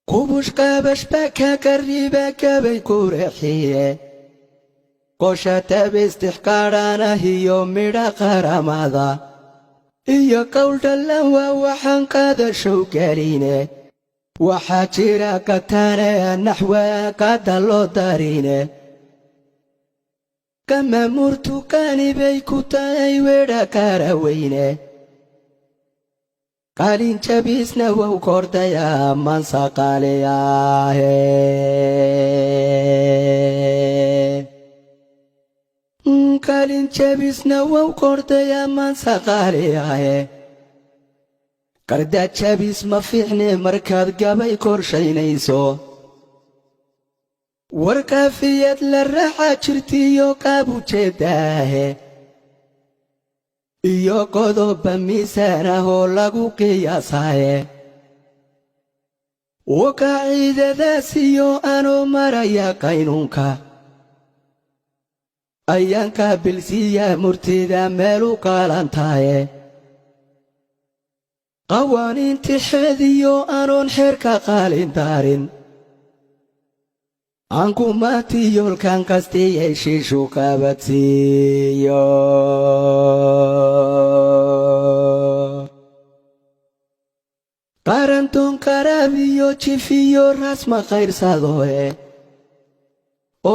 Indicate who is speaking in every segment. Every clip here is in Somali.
Speaker 1: كوبوش كابش بكا كريبا كبي كورحيه قوشة باستحقارنا هي ميرا قرامادا إيا قول دلوا وحان قاد شوكارينه وحاجيرا كتانا نحو كدلو دارينه كما مرتو كاني بيكو تاي ويرا كاراوينه قالين جبيسنا وكورتا يا منسا قالي قالين جبيسنا وكورتا يا منسا قالي قردا جبيس ما فيحني مركاد قابي كورشينيسو وركافيات للراحة جرتيو قابو جداه iyo qodoba miisaanahoo lagu qiyaasaye wakaciidadaasiyo anoo maraya qaynuunka ayaan kaabilsiiyaa murtida meelu qaalantaye qawaaniinti xeediyo anoon xeerka qaalin daarin ankumaati yoolkan kastiyay shiishu qabadsiiyo qarantoon qarabiyo jifiyo rasma qayrsadoe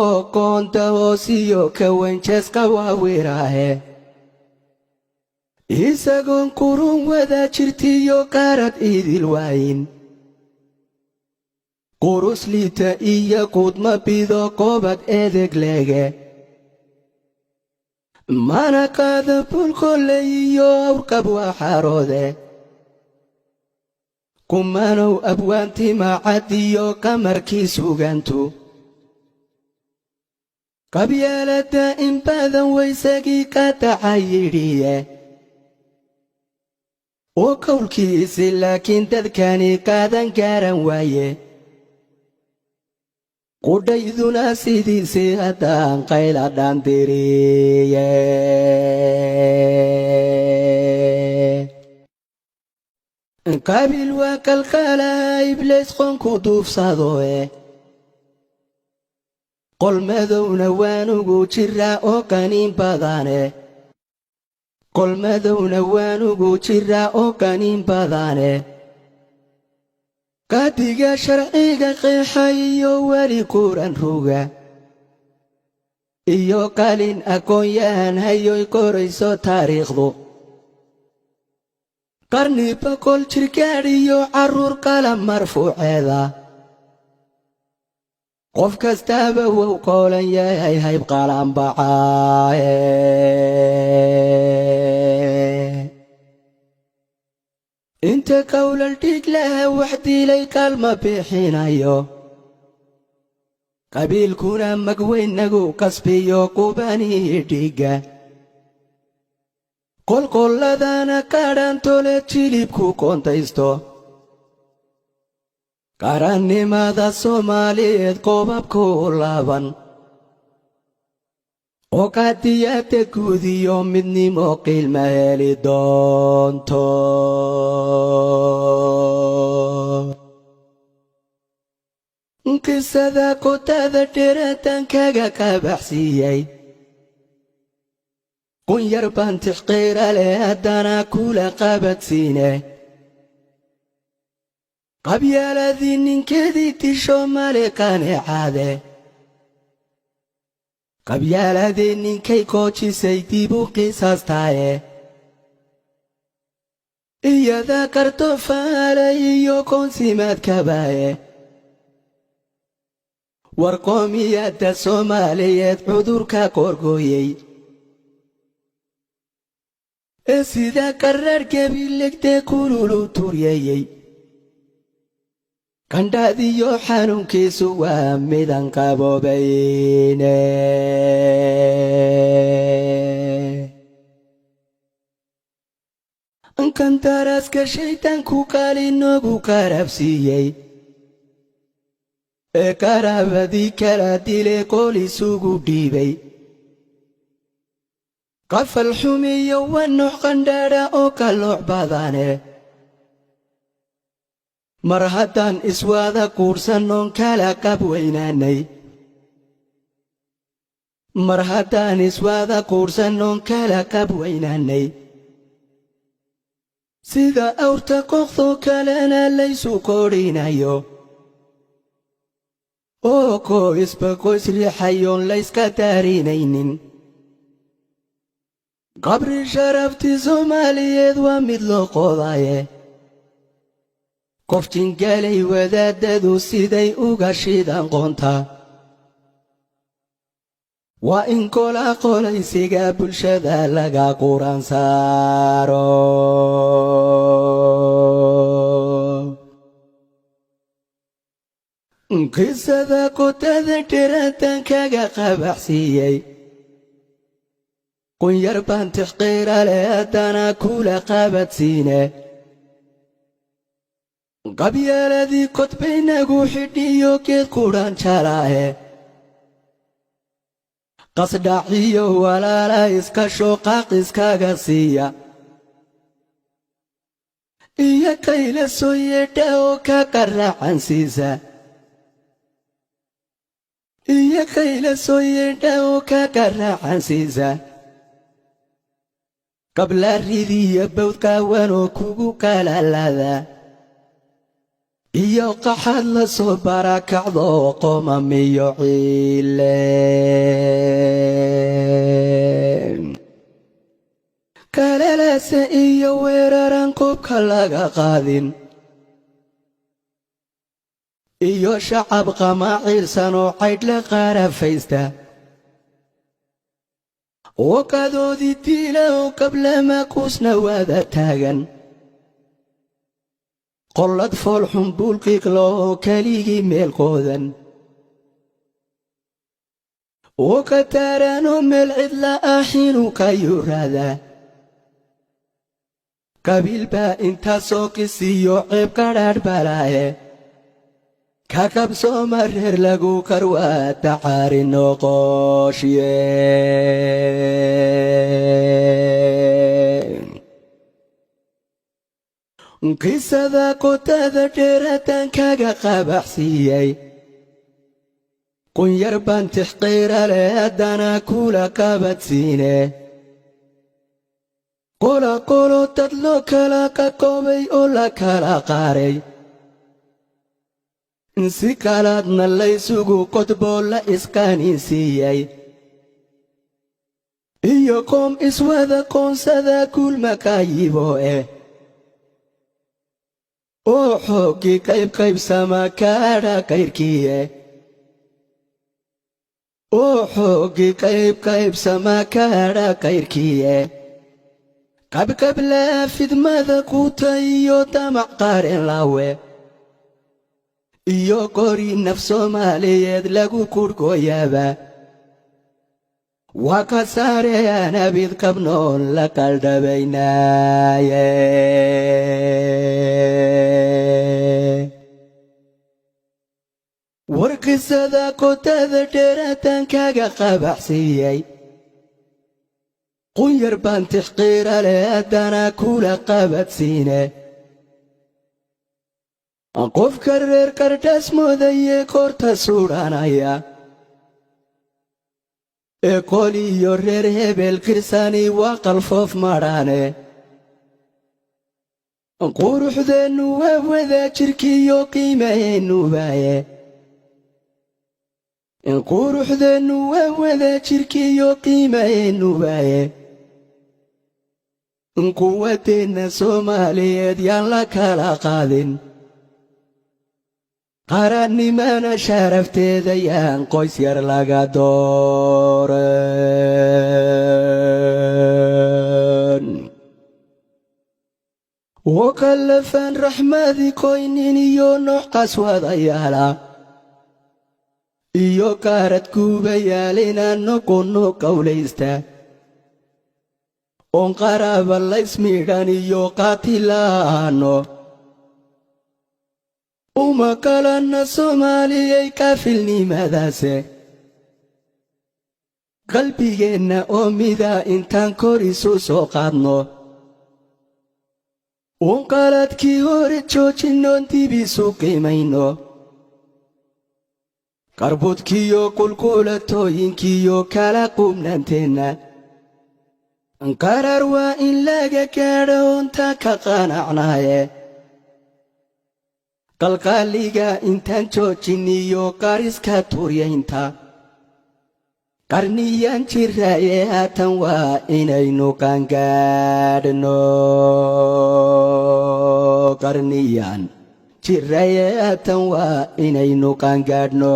Speaker 1: oo qoonta hoosiyo kawenjeeska waawiraahe isagoon qurun wada jirtiyo qaarad idil waayin quruslita iyo qudma bido qobad edeg lege mana qaada bulkole iyo awrqab waxaroode kumanow abwaanti macad iyo qamarkii sugantu qabyaalada in badan waysagii ka tacayidhiye oo qowlkiisi laakiin dadkani qaadan gaaran waaye qudhayduna sidiisii haddaan qayla dhandiriye qabiil waa kalqaalaa ibleys qonku duufsadoe qol madowna waanugu jiraa oo qaniin badane qol madowna waanugu jiraa oo qaniin badane qaadiga sharciga qeexa iyo weli quran ruga iyo qalin aqoon-yahan hayoy qorayso taariikhdu qarni boqol jir gaadhiyo carruur qalam marfuuceeda qof kastaaba wuu qoolan yahay hayb qalanbacaaye inta qowlal dhig laha wax dilay kaalma bixinayo qabiilkuna magweynagu qasbiyo qubanihi dhiga qolqolladana kadhantole jilibku qoontaysto qarannimada soomaaliyeed qobabku laaban oo qaadiyada guud iyo midnimo qiilma heli doonto qisada qotada dheeraatan kaga qabaxsiiyey qun yar baan tixqiira leh haddana kula qabadsiine qabyaaladii ninkeedii disho male qaneecaade qabyaaladii ninkay koojisay dib u qisaastaaye iyada qartofaale iyo qoonsimaad kabaaye war qoomiyadda soomaaliyeed cudurka qoorgooyey ee sida qarar gebilegtee kululu turyeeyey qandhaadiyo xanuunkiisu waa midan qaboobayne kantaraska shaytaanku qaalinoogu qarabsiiyey ee qaraabadii kala dile qool isugu dhiibay qafal xumiyo waa nooc qandhaadha oo kalooc badane mar haddaan iswada quursannoon kala qab weynaanay mar haddaan iswada quursannoon kala qab weynaanay sida awrta qoqdoo kalena laysu koodhinayo oo qoysba qoys riixayoon layska daarinaynin qabri sharaftii Soomaaliyeed waa mid loo qodaye qof jingalay wadaadadu siday uga shidan qoonta waa in qolaysiga bulshada laga quraan saaro qisada qotada dhiratan kaga qabaxsiiyey qunyar baan tixqiira leh haddana kula qabadsiine qabyaaladii kodbaynagu xidhiyo geed qudhan jalaahe qasdhaciyo walaala iska shooqaaq iskaga siiya iyo qayla soo yeedha oo ka qaraacansiisa iyo qayla soo yeedha oo ka qaraacansiisa qabla ridiya bawdkaawan oo kugu kalaalada iyo qaxad la soo barakacdo qoomamiyo ciileen kalalaase iyo weeraran qubka laga qaadin iyo shacab qamaciilsan oo caydhle qarafaysta wakadoodii diila oo qablama kuusna wada taagan qollad foolxun buulqiiqlo oo keligii meel qoodan waka taaraanoo meel cidla ah inuu ka yuraadaa qabiil baa intaasoo qisiyo ceeb kadhaadh balaaye ka kabsooma reer lagu karwaa tacaari noqoshiye qisada qotada dheeratan kaga qabaxsiiyey qunyar baan tixqiira leh haddana kula qabadsiine qolo dad loo kala qaqoobay oo la kala qaaray si kalaadna laysugu qodboo la isqaninsiiyey iyo qoom iswada qoonsada kulmakayibo oo xooggii qaybsama kaadha qayrkiye oo xooggii qaybsama kaadha qayrkiye qabqablaa fidmada quuta iyo damac qaaren laawe iyo qori naf Soomaaliyeed lagu kurhgooyaaba waa ka saare aan abid qabnoon la qaldhabaynaaye war qisada qotada dheeratan kaga qabaxsiiyey qunyar baan tixqiira leh haddana kula qabadsiine qofka reer qardhaas moodaye koorta suudhanaya ee qol iyo reer hebel kirsani waa qalfoof madhaane quruxdeennu waa wada jirkiyo qiimaheennu baaye quruxdeennu waa wada jirkiyo qiimaheennu baaye quwadeenna Soomaaliyeed yaan la kala qaadin qarannimana sharafteeda yaan qoys yar laga dooran wakallafaan raxmadii koynin iyo nooc qaswadayaala iyo kaarad kuubayaal inaan noqonno qowlaysta oon qaraaba laysmiidhan iyo qaatilaano uma kalanna Soomaaliyay kaafilnimadaase qalbigeenna oo mida intaan kor isu soo qaadno Onqaladkii hore joojinnoon dibisu qiimayno qarboodkiiyo qulqulatooyinkiiyo kala qubnanteenna qarar waa in laga gaadho onta ka qanacnaaye qalqaaliga intaan joojiniyo qariska turyaynta qarniyaan jiraaye haatan waa inaynu qaangaadhno qarniyaan jiraaye haatan waa inaynu qaangaadhno